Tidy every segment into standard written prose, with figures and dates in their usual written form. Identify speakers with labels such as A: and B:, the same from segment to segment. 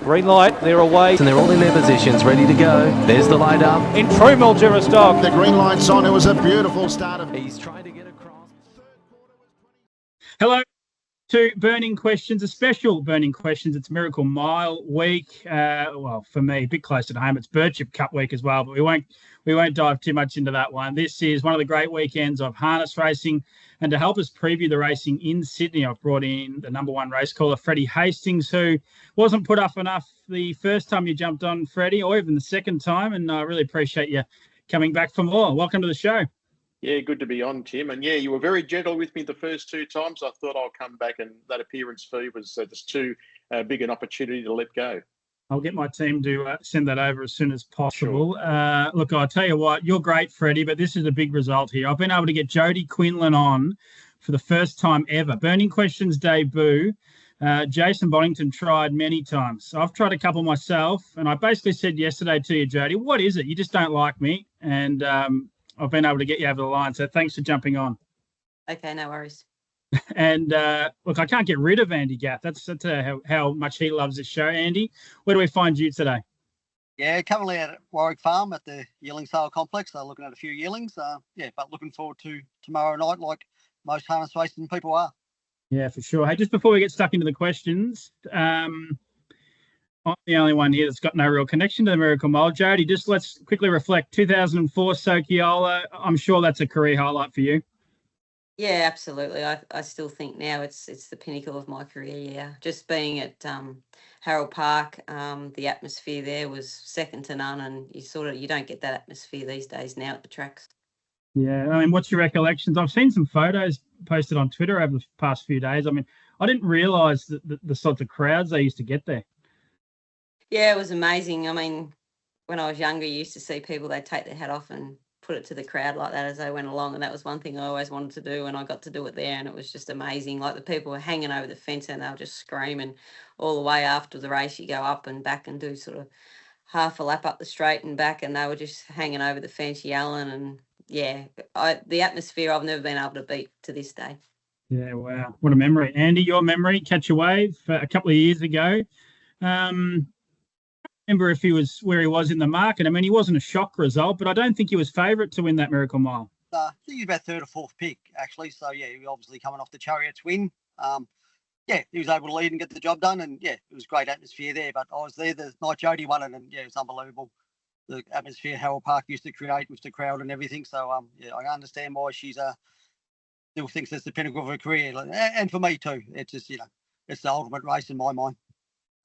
A: Green light, they're away.
B: And they're all in their positions, ready to go. There's the light up.
A: In true Mildura stock.
C: The green light's on. It was a beautiful start.
B: He's trying to get across.
D: Hello to Burning Questions, a special Burning Questions. It's Miracle Mile week. Well, for me, a bit close to home. It's Birchip Cup week as well, but we won't dive too much into that one. This is one of the great weekends of harness racing. And to help us preview the racing in Sydney, I've brought in the number one race caller, Freddie Hastings, who wasn't put up enough the first time you jumped on, Freddie, or even the second time. And I really appreciate you coming back for more. Welcome to the show.
E: Yeah, good to be on, Tim. And yeah, you were very gentle with me the first two times. I thought I'll come back, and that appearance fee was just too big an opportunity to let go.
D: I'll get my team to send that over as soon as possible. Sure. Look, I'll tell you what, you're great, Freddie, but this is a big result here. I've been able to get Jodi Quinlan on for the first time ever. Burning Questions debut. Jason Bonington tried many times. I've tried a couple myself, and I basically said yesterday to you, Jodi, what is it? You just don't like me. And I've been able to get you over the line. So thanks for jumping on.
F: Okay, no worries.
D: And look, I can't get rid of Andy Gath. That's how much he loves this show. Andy, where do we find you today?
G: Yeah, currently at Warwick Farm at the yearling sale complex. They're looking at a few yearlings. But looking forward to tomorrow night like most harness racing people are.
D: Yeah, for sure. Hey, just before we get stuck into the questions, I'm the only one here that's got no real connection to the Miracle Mile. Jodi, just let's quickly reflect. 2004 Sochiola, I'm sure that's a career highlight for you.
F: Yeah, absolutely. I still think now it's the pinnacle of my career, yeah. Just being at Harold Park, the atmosphere there was second to none, and you don't get that atmosphere these days now at the tracks.
D: Yeah, I mean, what's your recollections? I've seen some photos posted on Twitter over the past few days. I mean, I didn't realise the sorts of crowds they used to get there.
F: Yeah, it was amazing. I mean, when I was younger, you used to see people, they'd take their hat off and put it to the crowd like that as they went along. And that was one thing I always wanted to do, and I got to do it there. And it was just amazing. Like the people were hanging over the fence and they were just screaming all the way after the race. You go up and back and do sort of half a lap up the straight and back, and they were just hanging over the fence yelling. And yeah, the atmosphere I've never been able to beat to this day.
D: Yeah, wow. What a memory. Andy, your memory, Catch a Wave a couple of years ago. Remember if he was where he was in the market. I mean, he wasn't a shock result, but I don't think he was favourite to win that Miracle Mile.
G: I think he was about third or fourth pick, actually. So, yeah, he was obviously coming off the Chariot's win. He was able to lead and get the job done. And, yeah, it was great atmosphere there. But I was there the night Jodi won it, and, yeah, it was unbelievable. The atmosphere Harold Park used to create with the crowd and everything. So, I understand why she's still thinks it's the pinnacle of her career. And for me, too. It's just, it's the ultimate race in my mind.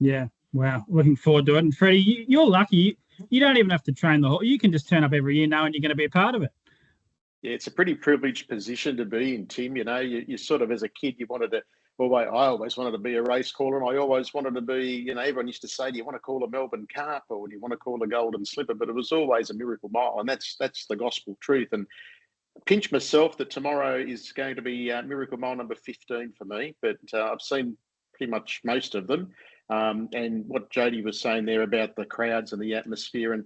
D: Yeah. Wow, looking forward to it. And Freddie, you're lucky. You don't even have to train the horse. You can just turn up every year knowing you're going to be a part of it.
E: Yeah, it's a pretty privileged position to be in, Tim. You sort of, as a kid, you wanted to. Well, I always wanted to be a race caller, and I always wanted to be. Everyone used to say, "Do you want to call a Melbourne Cup or do you want to call a Golden Slipper?" But it was always a Miracle Mile, and that's the gospel truth. And pinch myself that tomorrow is going to be Miracle Mile number 15 for me. But I've seen pretty much most of them. And what Jodi was saying there about the crowds and the atmosphere, and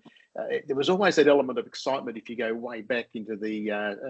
E: there was always that element of excitement if you go way back into the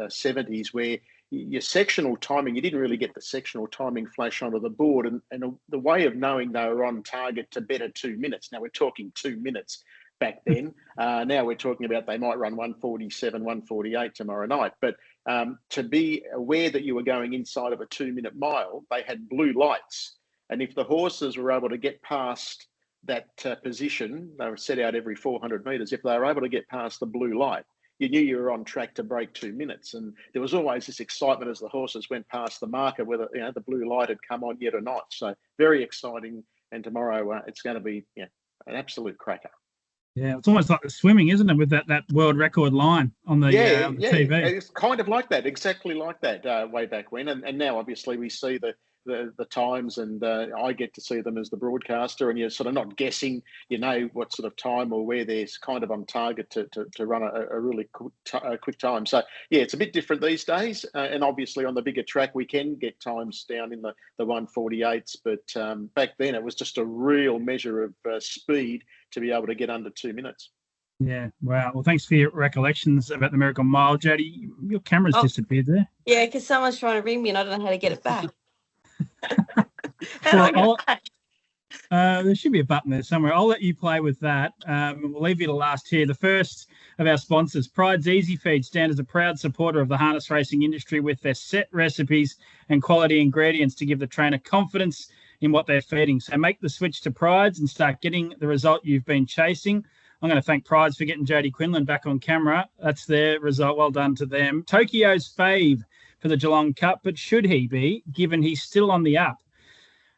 E: 70s where your sectional timing, you didn't really get the sectional timing flash onto the board, and the way of knowing they were on target to better 2 minutes. Now we're talking 2 minutes back then. Now we're talking about they might run 147, 148 tomorrow night. But to be aware that you were going inside of a 2 minute mile, they had blue lights. And if the horses were able to get past that position, they were set out every 400 metres. If they were able to get past the blue light, you knew you were on track to break 2 minutes. And there was always this excitement as the horses went past the marker, whether the blue light had come on yet or not. So very exciting. And tomorrow it's going to be an absolute cracker.
D: Yeah, it's almost like the swimming, isn't it, with that world record line on the TV?
E: It's kind of like that, exactly like that way back when. And now, obviously, we see the times, and I get to see them as the broadcaster, and you're sort of not guessing, what sort of time or where they're kind of on target to run a really quick time. So, yeah, it's a bit different these days. And obviously on the bigger track, we can get times down in the 148s. But back then it was just a real measure of speed to be able to get under 2 minutes.
D: Yeah, wow. Well, thanks for your recollections about the Miracle Mile. Jodi, your camera's disappeared there.
F: Yeah, because someone's trying to ring me and I don't know how to get it back.
D: There should be a button there somewhere. I'll let you play with that. We'll leave you to last here. The first of our sponsors, Pride's Easy Feed, stand as a proud supporter of the harness racing industry with their set recipes and quality ingredients to give the trainer confidence in what they're feeding. So make the switch to Pride's and start getting the result you've been chasing. I'm going to thank Pride's for getting Jodi Quinlan back on camera. That's their result. Well done to them. Tokyo's fave for the Geelong Cup, but should he be, given he's still on the up?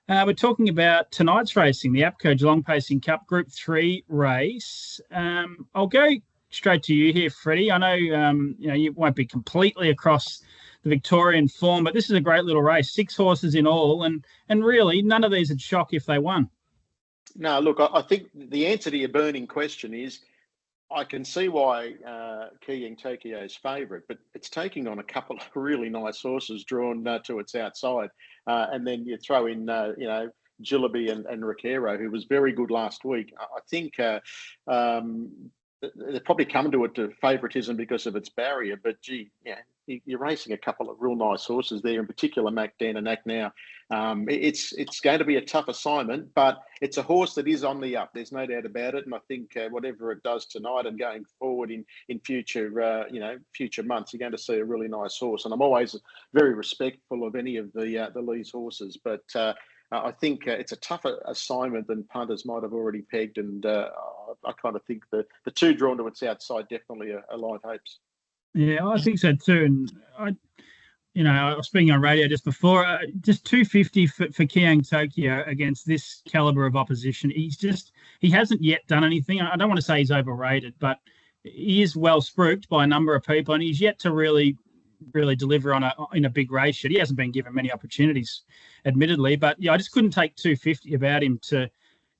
D: We're talking about tonight's racing, the APCO Geelong Pacing Cup Group 3 race. I'll go straight to you here, Freddie. I know you won't be completely across the Victorian form, but this is a great little race. 6 horses in all, and really none of these would shock if they won.
E: No, look, I think the answer to your burning question is I can see why Keying Tokyo's favourite, but it's taking on a couple of really nice horses drawn to its outside. And then you throw in, Jillaby and Riquero, who was very good last week. I think they're probably coming to it to favouritism because of its barrier. But, gee, yeah, you're racing a couple of real nice horses there, in particular MacDan and Act Now. It's going to be a tough assignment, but it's a horse that is on the up. There's no doubt about it. And I think whatever it does tonight and going forward in future, future months, you're going to see a really nice horse. And I'm always very respectful of any of the Lee's horses, but I think it's a tougher assignment than punters might have already pegged. And I kind of think the 2 drawn to its outside definitely are live hopes.
D: Yeah, I think so too. And I was speaking on radio just before, just 250 for Keying Tokyo against this caliber of opposition. He hasn't yet done anything. I don't want to say he's overrated, but he is well spruiked by a number of people, and he's yet to really deliver in a big race. He hasn't been given many opportunities, admittedly, but yeah, I just couldn't take 250 about him to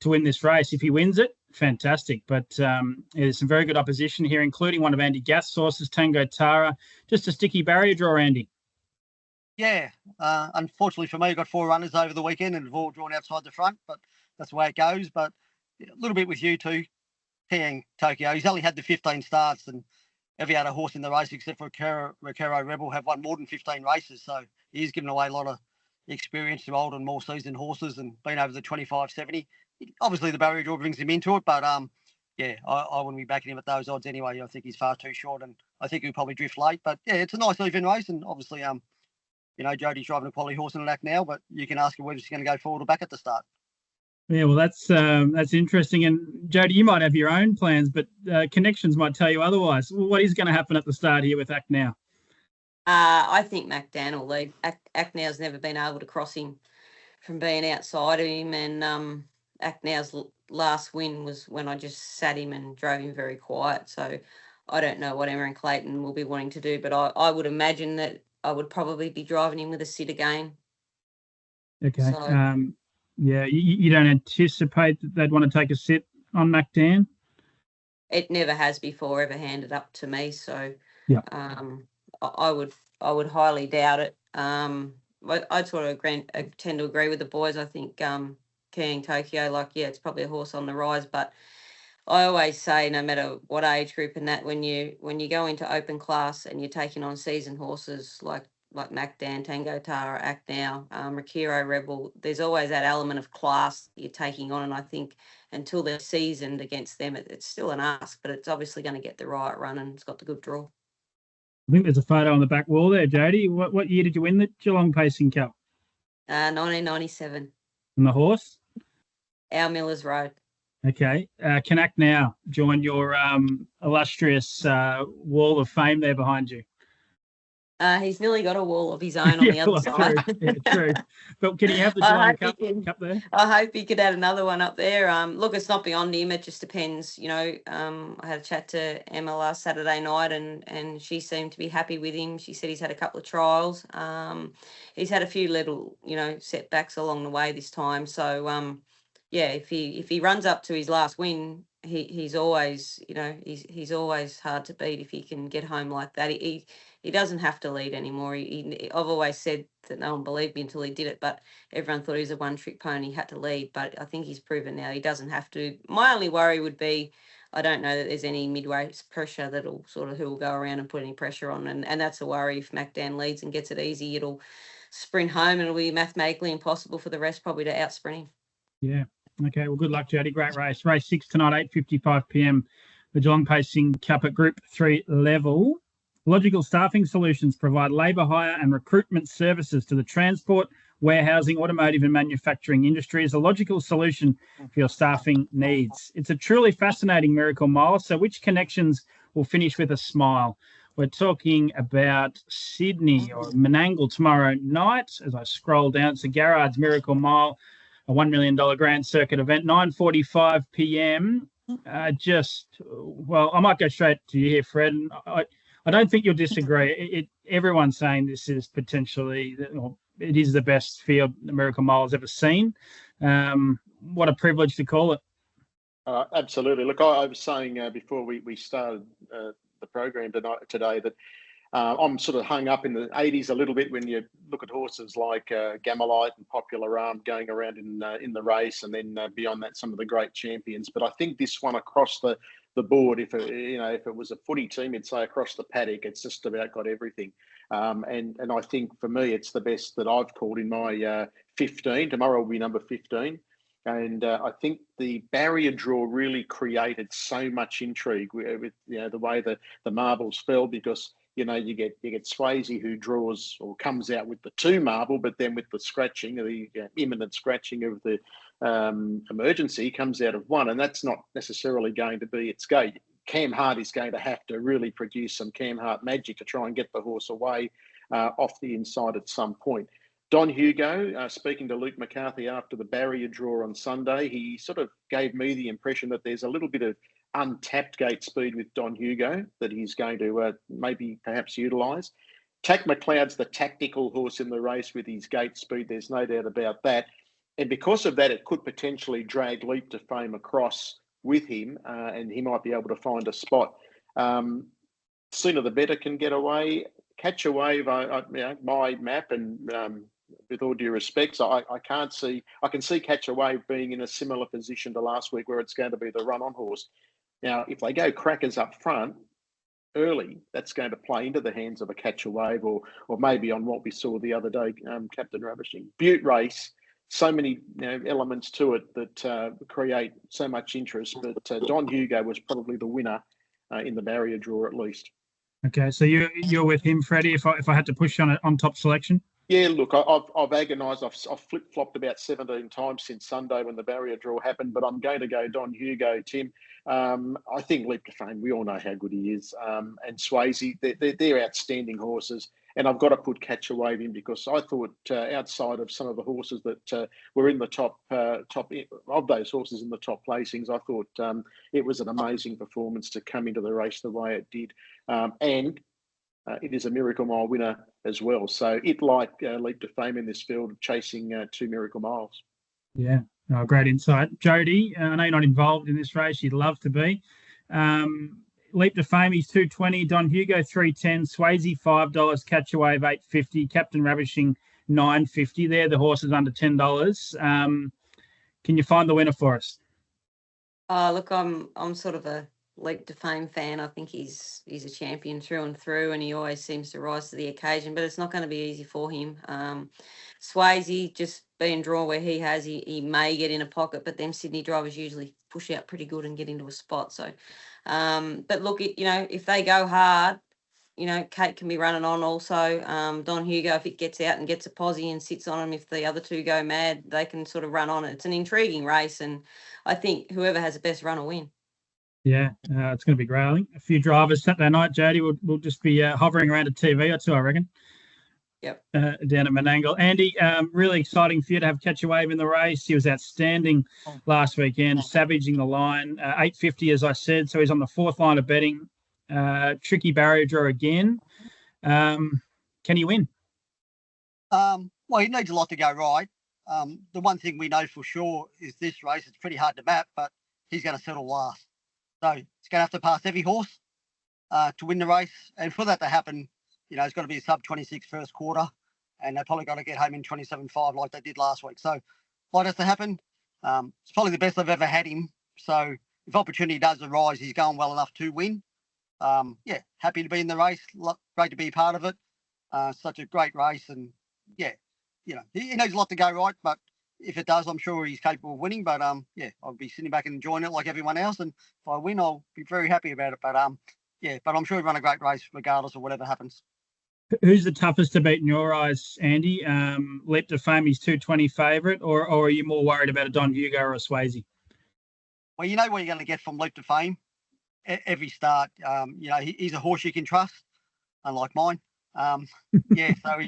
D: win this race. If he wins it, fantastic. But there's some very good opposition here, including one of Andy Gath's horses, Tango Tara. Just a sticky barrier draw, Andy.
G: Yeah, unfortunately for me, I got 4 runners over the weekend and have all drawn outside the front, but that's the way it goes. But a little bit with you too, Keying Tokyo. He's only had the 15 starts, and every other horse in the race except for Riquero Rebel have won more than 15 races. So he's given away a lot of experience to old and more seasoned horses and been over the 25-70. Obviously, the barrier draw brings him into it, but I wouldn't be backing him at those odds anyway. I think he's far too short, and I think he'll probably drift late. But yeah, it's a nice even race, and obviously, Jodi's driving a quality horse in an Act Now, but you can ask him whether he's going to go forward or back at the start.
D: Yeah, well, that's interesting. And Jodi, you might have your own plans, but connections might tell you otherwise. What is going to happen at the start here with Act Now?
F: I think MacDan will lead. Act Now's never been able to cross him from being outside of him, and Act Now's last win was when I just sat him and drove him very quiet. So I don't know what Emma and Clayton will be wanting to do, but I would imagine that I would probably be driving him with a sit again.
D: Okay.
F: So,
D: yeah, you don't anticipate that they'd want to take a sit on MacDan?
F: It never has before ever handed up to me, so
D: yeah.
F: I would highly doubt it. I sort of tend to agree with the boys. I think Keying Tokyo, it's probably a horse on the rise, but I always say no matter what age group and that, when you go into open class and you're taking on seasoned horses like MacDan, Tango Tara, Act Now, Riquero Rebel, there's always that element of class you're taking on, and I think until they're seasoned against them, it's still an ask, but it's obviously going to get the right run and it's got the good draw.
D: I think there's a photo on the back wall there, Jodi. What year did you win the Geelong Pacing Cup?
F: 1997.
D: And the horse?
F: Our Millers Road.
D: Okay. Can Act Now join your illustrious wall of fame there behind you?
F: He's nearly got a wall of his own on the other side.
D: True. Yeah, true. But can he have the Geelong Cup there?
F: I hope he could add another one up there. Look, it's not beyond him. It just depends. I had a chat to Emma last Saturday night, and she seemed to be happy with him. She said he's had a couple of trials. He's had a few little, setbacks along the way this time. So, if he runs up to his last win, he's always, he's always hard to beat if he can get home like that. He doesn't have to lead anymore. I've always said that no one believed me until he did it, but everyone thought he was a one-trick pony. He had to lead, but I think he's proven now he doesn't have to. My only worry would be, I don't know that there's any mid-race pressure that'll who will go around and put any pressure on, and that's a worry. If MacDan leads and gets it easy, it'll sprint home and it'll be mathematically impossible for the rest probably to outsprint him.
D: Yeah. Okay, well, good luck, Jodi. Great race. Race 6 tonight, 8:55 p.m. The Geelong Pacing Cup at Group 3 level. Logical Staffing Solutions provide labour hire and recruitment services to the transport, warehousing, automotive and manufacturing industries. A logical solution for your staffing needs. It's a truly fascinating Miracle Mile. So which connections will finish with a smile? We're talking about Sydney or Menangle tomorrow night. As I scroll down, it's the Garrard's Miracle Mile, a $1 million Grand Circuit event, 9:45 p.m. Well, I might go straight to you here, Fred. I don't think you'll disagree. Everyone's saying this is potentially, it is the best field the Miracle Mile has ever seen. What a privilege to call it.
E: Absolutely. Look, I was saying before we started the program today that I'm sort of hung up in the 80s a little bit when you look at horses like Gamelite and Popular Arm going around in the race, and then beyond that, some of the great champions. But I think this one across the board, if it was a footy team, it'd say across the paddock, it's just about got everything. And I think for me, it's the best that I've called in my 15. Tomorrow will be number 15. And I think the barrier draw really created so much intrigue with the way the marbles fell, because you get Swayze who draws or comes out with the 2 marble, but then with the scratching, the imminent scratching of the emergency, comes out of 1, and that's not necessarily going to be its gate. Cam Hart is going to have to really produce some Cam Hart magic to try and get the horse away off the inside at some point. Don Hugo, speaking to Luke McCarthy after the barrier draw on Sunday, he sort of gave me the impression that there's a little bit of untapped gate speed with Don Hugo that he's going to perhaps utilise. Tack McLeod's the tactical horse in the race with his gate speed. There's no doubt about that. And because of that, it could potentially drag Leap to Fame across with him, and he might be able to find a spot. Sooner the better can get away. Catch a Wave, my map, and with all due respects, I can see Catch a Wave being in a similar position to last week, where it's going to be the run-on horse. Now, if they go crackers up front early, that's going to play into the hands of a Catch a Wave, or maybe on what we saw the other day, Captain Ravishing. Butte race, so many elements to it that create so much interest. But Don Hugo was probably the winner in the barrier draw, at least.
D: Okay, so you're with him, Freddie. If I had to push on top selection.
E: Yeah, look, I've agonised. I've flip-flopped about 17 times since Sunday when the barrier draw happened, but I'm going to go Don Hugo, Tim. I think Leap to Fame, we all know how good he is. And Swayze, they're outstanding horses. And I've got to put Catch a Wave in, because I thought outside of some of the horses that were in the top of those horses in the top placings, I thought it was an amazing performance to come into the race the way it did. And it is a Miracle Mile winner as well. So it, like Leap to Fame in this field, chasing 2 Miracle Miles.
D: Yeah, great insight. Jodi, I know you're not involved in this race. You'd love to be. Leap to Fame, he's $2.20. Don Hugo, $3.10. Swayze, $5. Catch a Wave, $8.50. Captain Ravishing, $9.50. They're the horses under $10. Can you find the winner for us?
F: Look, I'm sort of a Leap to Fame fan. I think he's a champion through and through, and he always seems to rise to the occasion, but it's not going to be easy for him. Swayze, just being drawn where he has, he may get in a pocket, but them Sydney drivers usually push out pretty good and get into a spot. So, but look, if they go hard, Kate can be running on also. Don Hugo, if it gets out and gets a posse and sits on him, if the other two go mad, they can sort of run on it. It's an intriguing race, and I think whoever has the best run will win.
D: Yeah, it's going to be great. I think a few drivers Saturday night, Jodi, will just be hovering around a TV or two, I reckon.
F: Yep.
D: Down at Menangle. Andy, really exciting for you to have Catch a Wave in the race. He was outstanding last weekend, savaging the line. 8.50, as I said, so he's on the 4th line of betting. Tricky barrier draw again. Can he win?
G: Well, he needs a lot to go right. The one thing we know for sure is this race, it's pretty hard to map, but he's going to settle last. So he's going to have to pass every horse to win the race. And for that to happen, it's got to be a sub-26 first quarter, and they're probably got to get home in 27.5 like they did last week. So what has to happen? It's probably the best I've ever had him. So if opportunity does arise, he's going well enough to win. Happy to be in the race. Great to be a part of it. Such a great race. And, he knows a lot to go right, but if it does, I'm sure he's capable of winning. But yeah, I'll be sitting back and enjoying it like everyone else. And if I win, I'll be very happy about it. But yeah, but I'm sure he'll run a great race regardless of whatever happens.
D: Who's the toughest to beat in your eyes, Andy? Leap to Fame, he's 220 favourite, or are you more worried about a Don Hugo or a Swayze?
G: Well, you know what you're going to get from Leap to Fame every start. You know, he's a horse you can trust, unlike mine. Yeah, so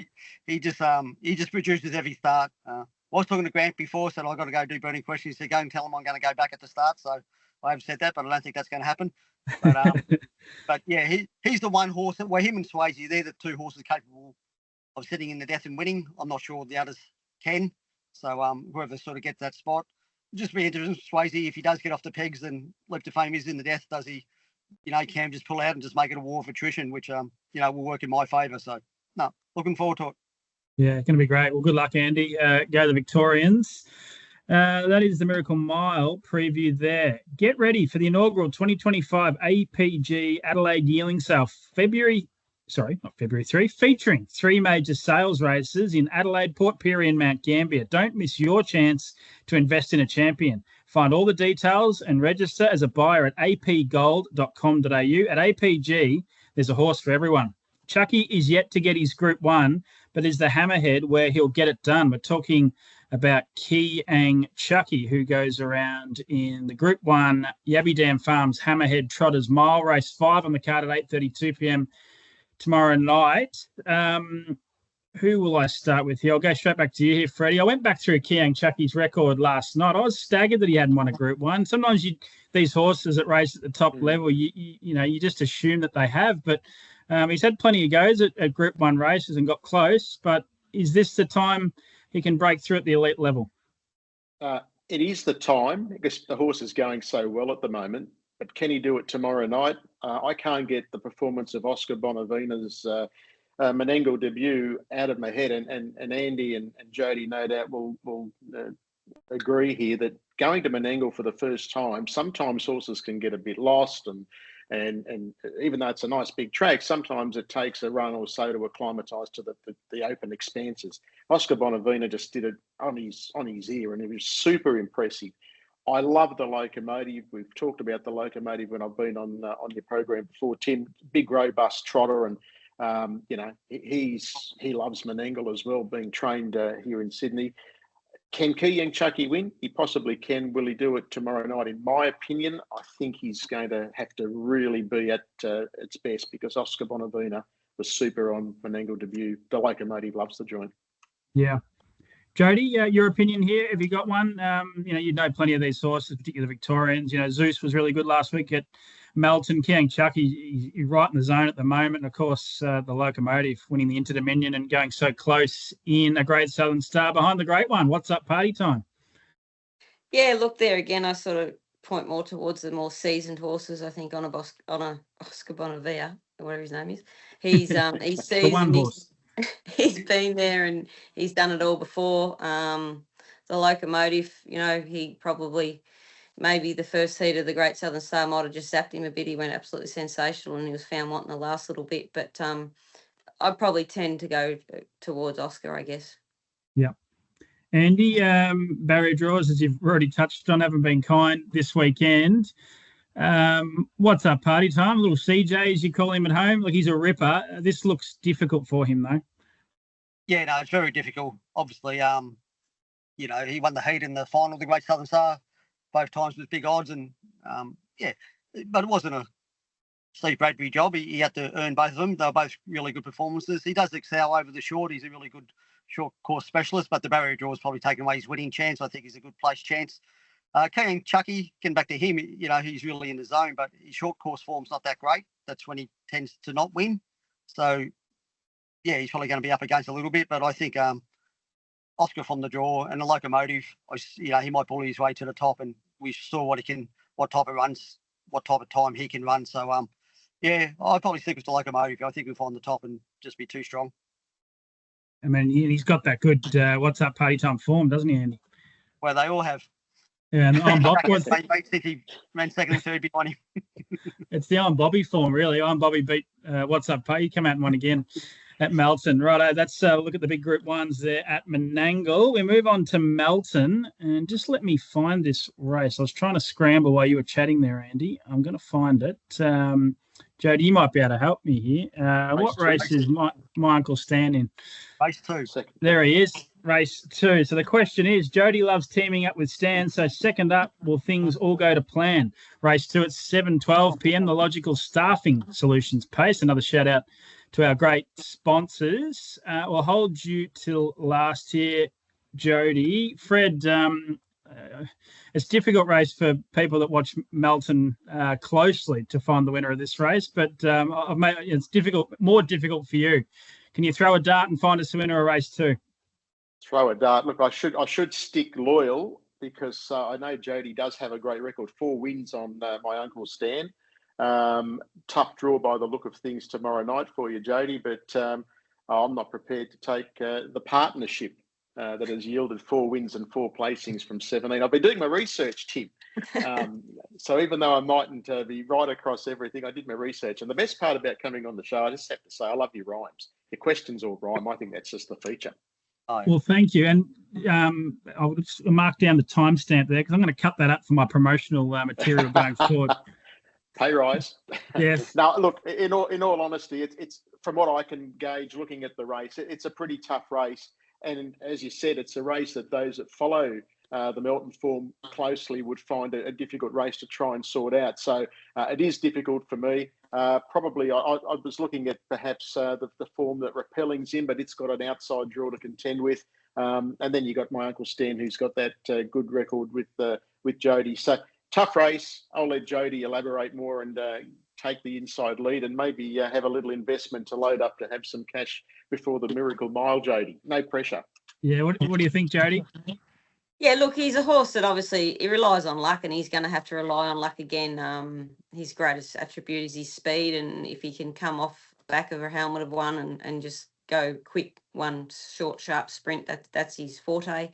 G: he just produces every start. I was talking to Grant before, said I got to go do burning questions. He said, go and tell him I'm going to go back at the start. So I haven't said that, but I don't think that's going to happen. But but yeah, he's the one horse that, well, him and Swayze, they're the two horses capable of sitting in the death and winning. I'm not sure the others can. So whoever sort of gets that spot, just be interesting. Swayze, if he does get off the pegs, then Leap to Fame is in the death. Does he? You know, Cam just pull out and just make it a war of attrition, which you know, will work in my favour. So no, looking forward to it. Yeah,
D: going to be great. Well, good luck, Andy. Go the Victorians. That is the Miracle Mile preview there. Get ready for the inaugural 2025 APG Adelaide Yearling Sale, February 3, featuring 3 major sales races in Adelaide, Port Pirie and Mount Gambier. Don't miss your chance to invest in a champion. Find all the details and register as a buyer at apgold.com.au. At APG, there's a horse for everyone. Chucky is yet to get his Group 1, but is the Hammerhead where he'll get it done. We're talking about Kiang Chucky, who goes around in the Group 1 Yabby Dam Farms Hammerhead Trotters Mile, race 5 on the card at 8:32 p.m. tomorrow night. Who will I start with here? I'll go straight back to you here, Freddie. I went back through Kiang Chucky's record last night. I was staggered that he hadn't won a Group 1. Sometimes these horses that race at the top level, you know, you just assume that they have, but he's had plenty of goes at Group 1 races and got close, but is this the time he can break through at the elite level?
E: It is the time because the horse is going so well at the moment, but can he do it tomorrow night? I can't get the performance of Oscar Bonavina's Menangle debut out of my head, and Andy and Jodi no doubt will agree here that going to Menangle for the first time, sometimes horses can get a bit lost, and even though it's a nice big track, sometimes it takes a run or so to acclimatise to the open expanses. Oscar Bonavina just did it on his ear, and it was super impressive. I love the Locomotive. We've talked about the Locomotive when I've been on your program before, Tim. Big, robust trotter, and you know, he loves Menangle as well, being trained here in Sydney. Can Kiang Chucky win? He possibly can. Will he do it tomorrow night? In my opinion, I think he's going to have to really be at its best because Oscar Bonavina was super on Menangle debut. The Locomotive loves the joint.
D: Yeah. Jodi, your opinion here? Have you got one? You know, you know plenty of these horses, particularly the Victorians. You know, Zeus was really good last week at Melton. Kiang Chucky, he's right in the zone at the moment. And of course, the Locomotive winning the Inter-Dominion and going so close in a Great Southern Star behind the Great One. What's up, party time?
F: Yeah, look, there again, I sort of point more towards the more seasoned horses. I think on a Oscar Bonavia, whatever his name is. He's seasoned.
D: One horse.
F: He's been there and he's done it all before. The Locomotive, you know, he probably maybe the first heat of the Great Southern Star might have just zapped him a bit. He went absolutely sensational and he was found wanting the last little bit. But I'd probably tend to go towards Oscar, I guess. Yeah.
D: Andy, barrier draws, as you've already touched on, haven't been kind this weekend. What's up, party time? Little CJ, as you call him at home. Like, he's a ripper. This looks difficult for him, though.
G: Yeah, no, it's very difficult. Obviously, you know, he won the heat in the final of the Great Southern Star both times with big odds, and yeah, but it wasn't a Steve Bradbury job. He had to earn both of them. They were both really good performances. He does excel over the short. He's a really good short course specialist, but the barrier draw has probably taken away his winning chance. I think he's a good place chance. Kiang Chucky, getting back to him, you know, he's really in the zone, but his short course form's not that great. That's when he tends to not win. So, yeah, he's probably going to be up against a little bit, but I think Oscar from the draw and the Locomotive, you know, he might bully his way to the top, and we saw what type of runs, what type of time he can run. So, yeah, I'd probably stick with the Locomotive. I think we'll find the top and just be too strong.
D: I mean, he's got that good what's up party time form, doesn't he, Andy?
G: Well, they all have.
D: Yeah, and Iron Bobby
G: City ran second and third behind him.
D: It's the Iron Bobby form, really. Iron Bobby beat What's Up Pay. He come out and won again at Melton. Righto, let's look at the big Group 1s there at Menangle. We move on to Melton, and just let me find this race. I was trying to scramble while you were chatting there, Andy. I'm going to find it. Jodi, you might be able to help me here. What race is my Uncle Stan in?
G: Race 2.
E: Second.
D: There he is, race 2. So the question is, Jodi loves teaming up with Stan, so second up, will things all go to plan? Race 2 at 7:12 p.m, the Logical Staffing Solutions Pace. Another shout out to our great sponsors. We'll hold you till last year, Jodi. Fred, it's a difficult race for people that watch Melton closely to find the winner of this race, but I've made it's more difficult for you. Can you throw a dart and find us the winner of race 2?
E: Throw a dart. Look, I should stick loyal because I know Jodi does have a great record. 4 wins on my Uncle Stan. Tough draw by the look of things tomorrow night for you, Jodi, but I'm not prepared to take the partnership that has yielded 4 wins and 4 placings from 17. I've been doing my research, Tim. So even though I mightn't be right across everything, I did my research. And the best part about coming on the show, I just have to say, I love your rhymes. Your questions all rhyme. I think that's just the feature.
D: Well, thank you. And I'll just mark down the timestamp there because I'm going to cut that up for my promotional material going forward.
E: Pay rise.
D: Yes.
E: Now, look, in all honesty, it's from what I can gauge looking at the race, it's a pretty tough race. And as you said, it's a race that those that follow the Melton form closely would find a difficult race to try and sort out. So it is difficult for me. Probably I was looking at perhaps the form that Repelling's in, but it's got an outside draw to contend with. And then you got my Uncle Stan, who's got that good record with Jodi. So tough race. I'll let Jodi elaborate more and take the inside lead and maybe have a little investment to load up to have some cash before the Miracle Mile, Jodi. No pressure.
D: Yeah, what do you think, Jodi?
F: Yeah, look, he's a horse that obviously he relies on luck, and he's going to have to rely on luck again. His greatest attribute is his speed, and if he can come off back of a helmet of one and just go quick, one short, sharp sprint, that's his forte.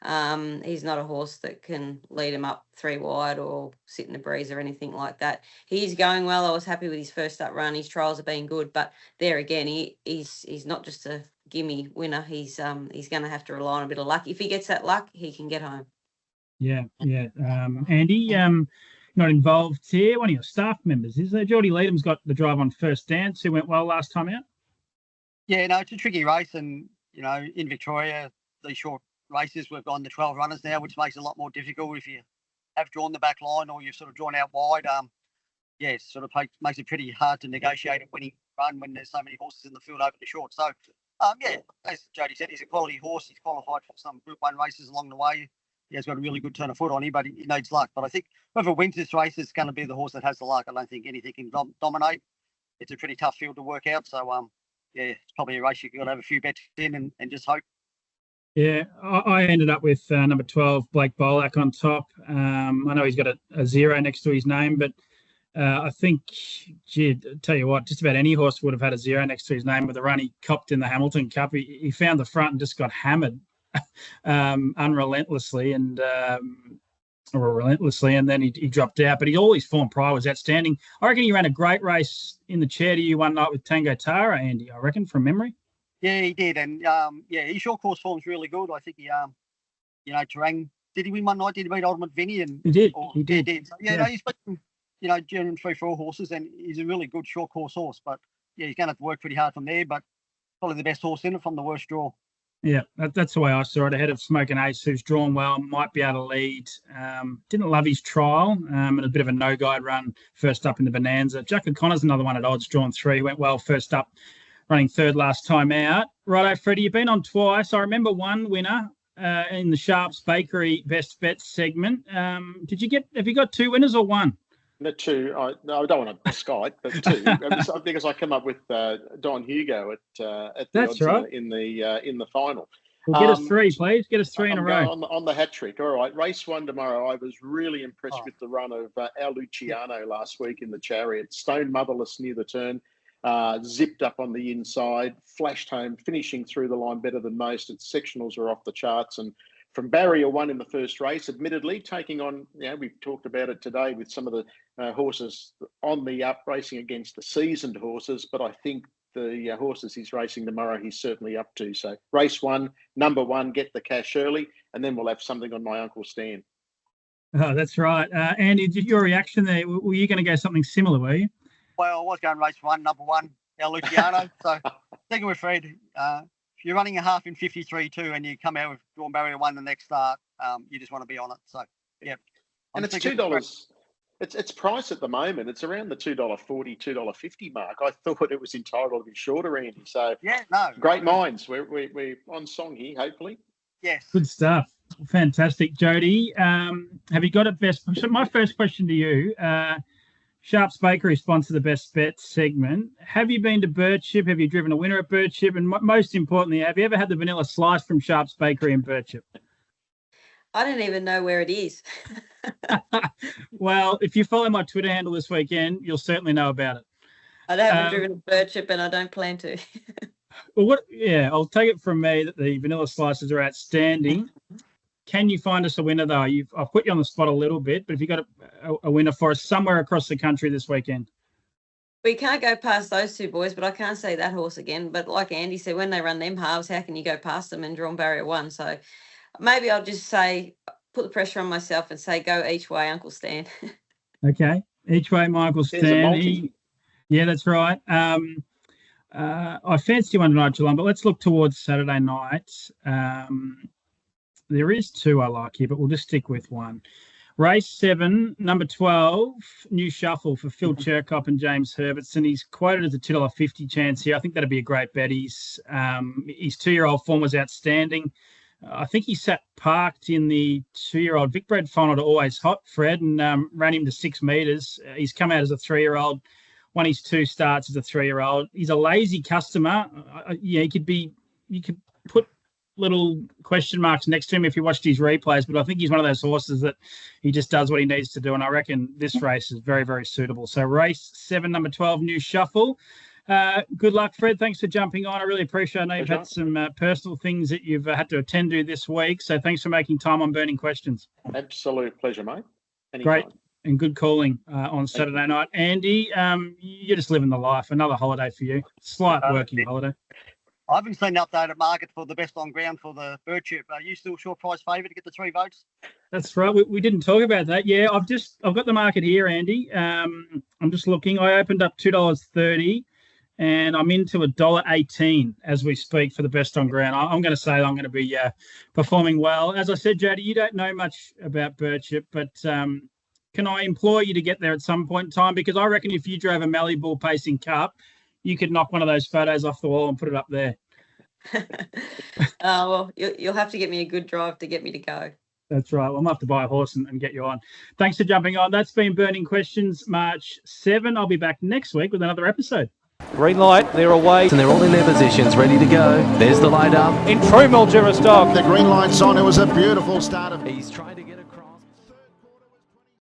F: He's not a horse that can lead him up 3 wide or sit in the breeze or anything like that. He's going well. I was happy with his first up run. His trials have been good, but there again, he's not just a gimme winner. He's going to have to rely on a bit of luck. If he gets that luck, he can get home.
D: Yeah. Andy, not involved here. One of your staff members, is there? Jodi Leadham's got the drive on First Dance, who went well last time out.
G: Yeah, no, it's a tricky race, and in Victoria, these short races we've gone the 12 runners now, which makes it a lot more difficult if you have drawn the back line or you've sort of drawn out wide. It sort of makes it pretty hard to negotiate a winning run when there's so many horses in the field over the short. So, as Jodi said, he's a quality horse. He's qualified for some Group 1 races along the way. He has got a really good turn of foot on him, but he needs luck. But I think whoever wins this race is going to be the horse that has the luck. I don't think anything can dominate. It's a pretty tough field to work out. So, it's probably a race you've got to have a few bets in and just hope.
D: Yeah, I ended up with number 12, Blake Bolak, on top. I know he's got a 0 next to his name, but I think, tell you what, just about any horse would have had a 0 next to his name with the run he copped in the Hamilton Cup. He found the front and just got hammered relentlessly, and then he dropped out. But all his form prior was outstanding. I reckon he ran a great race in the chair to you one night with Tango Tara, Andy, I reckon, from memory.
G: Yeah, he did, and his short course form's really good. I think he, Terang, did he win one night? Did he beat Ultimate Vinny? And
D: he did.
G: He did. So, no, he's beaten, German 3-4 horses, and he's a really good short course horse. But he's going to have to work pretty hard from there. But probably the best horse in it from the worst draw.
D: Yeah, that's the way I saw it. Ahead of Smoking Ace, who's drawn well, might be able to lead. Didn't love his trial, and a bit of a no-guide run first up in the Bonanza. Jack O'Connor's another one at odds, drawn 3. Went well first up, running 3rd last time out. Righto, Freddie, you've been on twice. I remember one winner in the Sharps Bakery Best Bets segment. Have you got 2 winners or 1?
E: The 2. I don't want to Skype, but 2 because I come up with Don Hugo at the
D: That's
E: odds
D: right.
E: in the final.
D: Well, get us 3, please. Get us 3 in a row.
E: On the hat trick. All right, race 1 tomorrow. I was really impressed with the run of Al Luciano last week in the Chariot. Stone motherless near the turn. Zipped up on the inside, flashed home, finishing through the line better than most. Its sectionals are off the charts, and from barrier 1 in the first race, admittedly taking on, we've talked about it today with some of the horses on the up racing against the seasoned horses, but I think the horses he's racing tomorrow, he's certainly up to. So race 1, number 1, get the cash early, and then we'll have something on my Uncle Stan.
D: Oh, that's right. Andy, your reaction there, were you going to go something similar, were you?
G: Well, I was going race 1, number 1, El Luciano. So thinking with Fred, if you're running a half in 53.2 and you come out with drawn barrier 1 the next start, you just want to be on it. So, yeah.
E: And it's $2. It's priced at the moment. It's around the $2.40, $2.50 mark. I thought it was entitled to be shorter, Andy. So
G: yeah, no,
E: great minds. We're on song here, hopefully.
G: Yes.
D: Good stuff. Fantastic, Jodi. Have you got a best? So my first question to you: Sharps Bakery sponsor the Best Bets segment. Have you been to Birchip? Have you driven a winner at Birchip? And most importantly, have you ever had the vanilla slice from Sharps Bakery in Birchip?
F: I don't even know where it is.
D: Well, if you follow my Twitter handle this weekend, you'll certainly know about it.
F: I haven't driven a Birchip, and I don't plan to.
D: Well, I'll take it from me that the vanilla slices are outstanding. Can you find us a winner, though? I've put you on the spot a little bit, but if you've got a winner for us somewhere across the country this weekend.
F: We can't go past those two boys, but I can't say that horse again. But like Andy said, when they run them halves, how can you go past them and draw on barrier 1? So maybe I'll just say, put the pressure on myself and say, go each way, Uncle Stan.
D: Okay. Each way, Michael Stan. Yeah, that's right. I fancy one tonight, Geelong, but let's look towards Saturday night. There is 2 I like here, but we'll just stick with 1. Race 7, number 12, New Shuffle for Phil Cherkop and James Herbertson. He's quoted as a $2.50 chance here. I think that'd be a great bet. His 2-year-old form was outstanding. I think he sat parked in the 2-year-old Vicbred final to Always Hot, Fred, and ran him to 6 metres. He's come out as a 3-year-old, won his 2 starts as a 3-year-old. He's a lazy customer. You could put little question marks next to him if you watched his replays, but I think he's one of those horses that he just does what he needs to do, and I reckon this race is very, very suitable. So race 7, number 12, New Shuffle. Good luck, Fred. Thanks for jumping on. I really appreciate it. I know you've had some personal things that you've had to attend to this week, so thanks for making time on Burning Questions.
E: Absolute pleasure, mate. Anytime.
D: Great and good calling on Saturday night. Andy, you're just living the life. Another holiday for you. Slight working holiday.
G: I haven't seen the updated market for the best on ground for the Birchip. Are you still short price favourite to get the 3 votes?
D: That's right. We didn't talk about that. Yeah, I've got the market here, Andy. I'm just looking. I opened up $2.30 and I'm into $1.18 as we speak for the best on ground. I'm going to say I'm going to be performing well. As I said, Jodi, you don't know much about Birchip, but can I implore you to get there at some point in time? Because I reckon if you drove a Mallee Bull Pacing Cup, you could knock one of those photos off the wall and put it up there.
F: Well, you'll have to get me a good drive to get me to go.
D: That's right. Well, I'm going to have to buy a horse and get you on. Thanks for jumping on. That's been Burning Questions, March 7. I'll be back next week with another episode.
A: Green light, they're away.
B: And they're all in their positions, ready to go. There's the light up.
A: In true Mildura stock.
C: The green light's on. It was a beautiful start of...
B: He's trying to get across.